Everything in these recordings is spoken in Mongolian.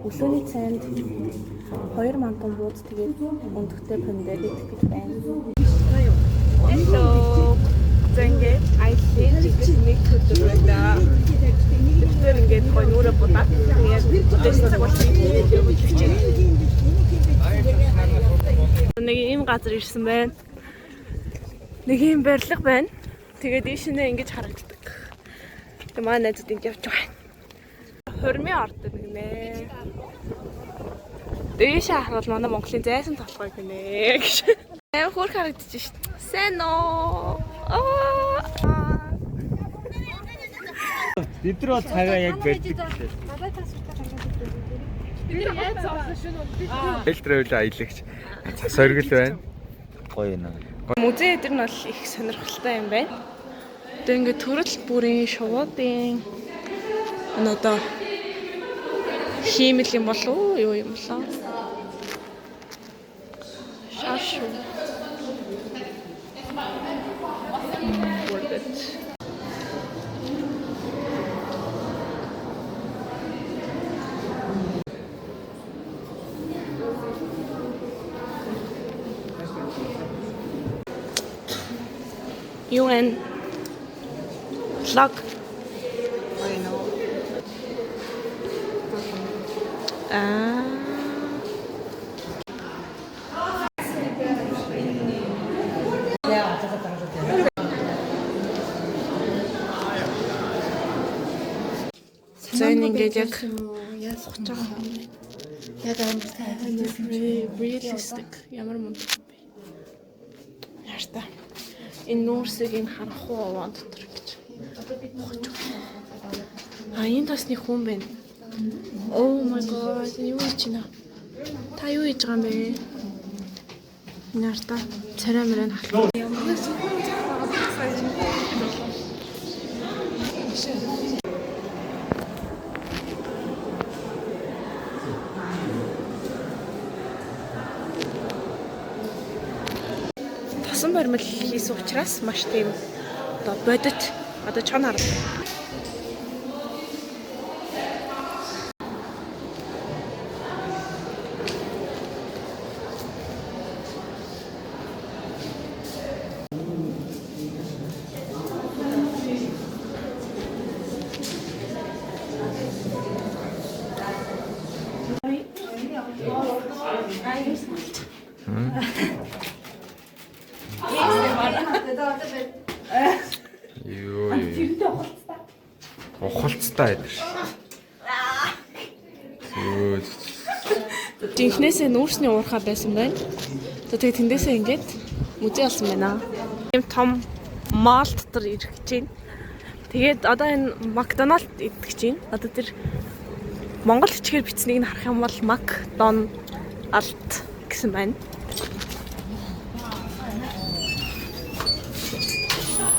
Өглөөний цайнд 2 мантан бууз тэгээд өндөгтэй пандер идэх гэж байна. Hello. Зэнгээ айсээ нэг төдөр байна. Тэр ингээд гой нүрэ бодаа. Тэгээд өдөрт цаг болсон юм. Нэг ийм газар ирсэн байна. Нэг ийм барилга байна. Тэгээд ийшнээ ингэж харагддаг. Тэгээд манай найзууд энд явж байгаа. Хормын орд гинэ. Дээш харахад манай Монголын зайсан толгой гинэ гэж. Амар хөөр харагдчих шít. Сайн оо. Бид нар цагаа яг барьдаг. Фильтрэл аялагч. Соргил байна. Гоё нэ. Музей дээр нь бол их сонирхолтой юм байна. Одоо ингээд төрөл бүрийн шувуудын одоо хиймэл юм болов уу юу юм болоо? Шашуу. UN vlog. I know. Зэн ингээд яг яах гэж байгаа юм. Яг realistic ямар мундаг бэ. Яарта. Энэ нуурсыг энэ харах уу ван дотор гэж. Энэ тасны хүн байна. Oh my god, юу хийж байна? Та юу хийж байгаа юм бэ? Нарта царай мөрөн хат. Тасан баримл хийсэн учраас маш тийм одоо бодит одоо чон харна. Юу. Ухалцтай байдаг. Жинхнээсээ нүүрсний уурхаа байсан байна. Тэгээд тэндээсээ ингээд музей болсон байна. Ийм том мall дотор ирэх гэж байна. Тэгээд одоо энэ Макдоналд идэх гэж байна. Одоо тэр Монгол хичгээр бичснийг харах юм бол Макдоналд гэсэн байна.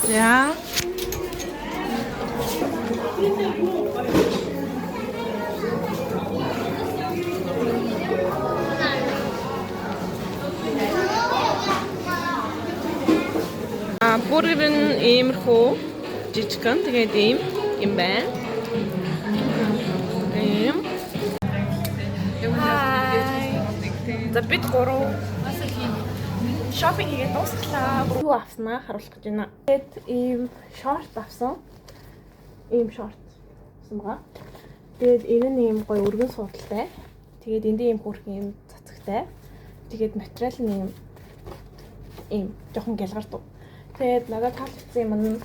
За. Бургер нь иймэрхүү жижигхан тэгээд ийм байна. За бид гурав шопинг хийгээд дуусглаа. Юу авснаа харуулах гэж байна. Тэгээд ийм шорт авсан. Ийм шорт авсан байгаа. Тэгээд энэ нь ийм гоё өргөн суудалтай. Тэгээд энд ийм хөрх ийм цацагтай. Тэгээд материал нь ийм жоохон гялгардуу. Тэгээд надад таалагдсан юм нь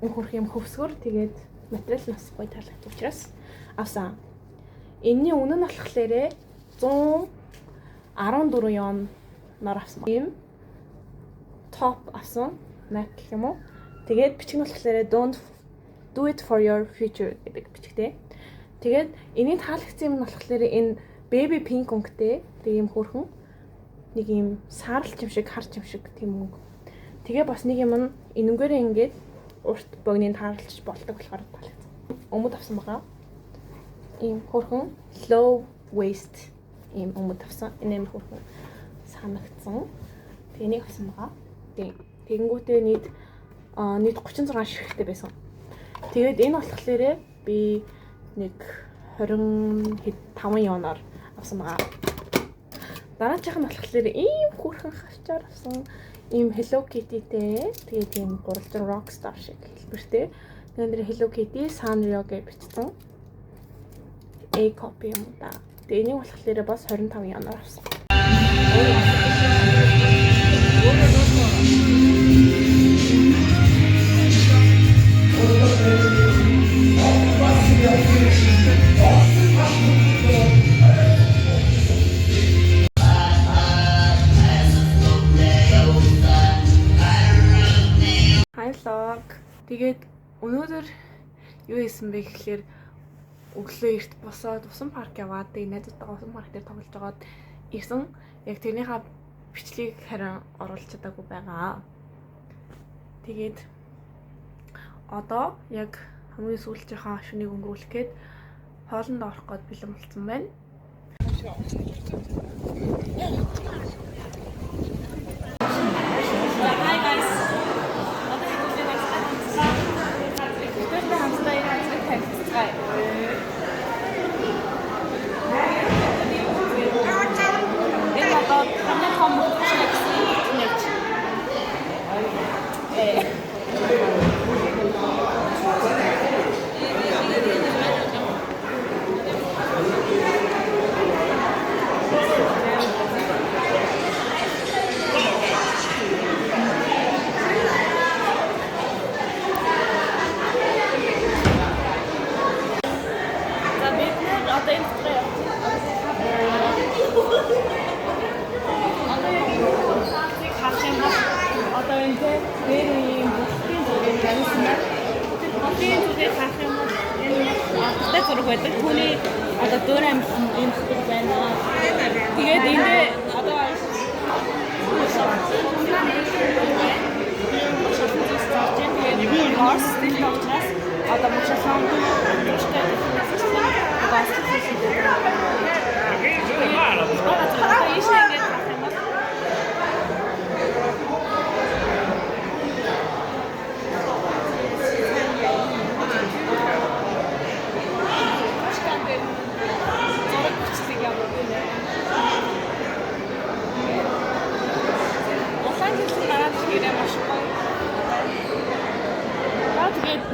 энэ хөрх ийм хөвсгөр. Тэгээд материал нь бас гоё таалагдсан учраас авсан. Энэний үнэ нь болохоор 114 yon нар авсан. Ийм топ авсан. Mac гэх юм уу? Тэгээд бичиг нь болохоор don't do it for your future гэдэг бичгтэй. Тэгээд энэний таалагдсан юм нь болохоор энэ baby pink өнгөтэй тийм хөөрхөн нэг юм саарл юм шиг харч юм шиг тийм өнгө. Тэгээ бас нэг юм нь энэнгээрээ ингээд урт богныг таарлаж болдог болохоор таалагдсан. Өмд авсан байгаа. Ийм хөөрхөн low waist ийм өмд авсан. Энэ юм хөөрхөн санагдсан. Тэгээ энийг авсан байгаа. Тэгэнгүүтээ нийт 36 ширхтээ байсан. Тэгээд энэ болохоор би нэг 25 5 евноор авсан байгаа. Дараачих нь болохоор ийм хүүхэн хавчаар авсан ийм Hello Kitty-тэй. Тэгээд ийм гурвалжин Rockstar шиг хэлбэртэй. Тэгээд Hello Kitty Sanrio гэж бичсэн. A copy юм да. Тэгээд энийг болохоор бас 25 евноор авсан. Vlog. Тэгээд өнөөдөр юу хийсэн бэ гэхээр өглөө эрт босоод усан парк яваад тэгээд найзуудтайгаа усан парк дээр тоглож байгаад ирсэн. Яг тэрнийхээ бичлэгийг харин оруулж чадаагүй байгаа. Тэгээд одоо яг хамгийн сүүлчийнхаа шүнийг өнгөрүүлэх гээд хоолнд орох гээд бэлэн болсон байна. Hi guys. байдаг. Түүний одоо дөр амьсан юм шиг байна. Тэгээд энэ одоо horse технологиас одоо мөчсөн туштай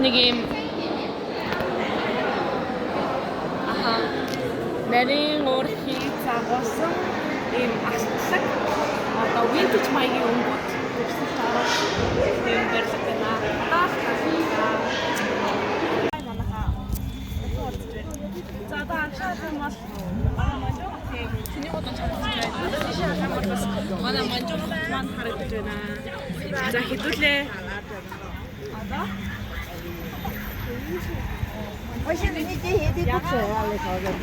нэг юм нарийн урхи цагаасан ийм аслаг одоо vintage маягийн өнгөт гэсэн тараа ийм барилга байна. За одоо анхаарах юм бол чиний бодож байгаа манай манжууд маань харагдаж байна. За хэдүүлээ. Одоо Ôi sao mình đi hết đi bút sữa lại thôi rồi.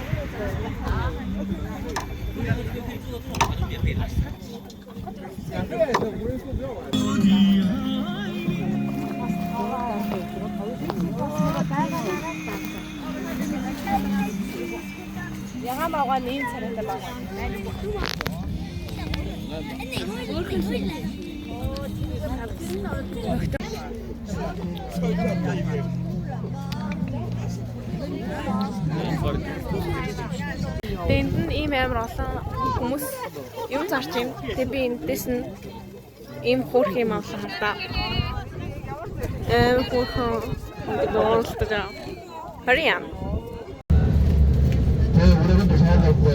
Яга мага нин царайтай байгаа. Тэнд нь ийм амар олон хүмүүс юм зарч юм. Тэг би энэс нь ийм хөөрх юм авсан хата. Хөөрхөн дуулдаг. Харин 우리는 무서워하고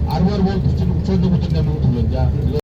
10월 30일 9천 넘게 되면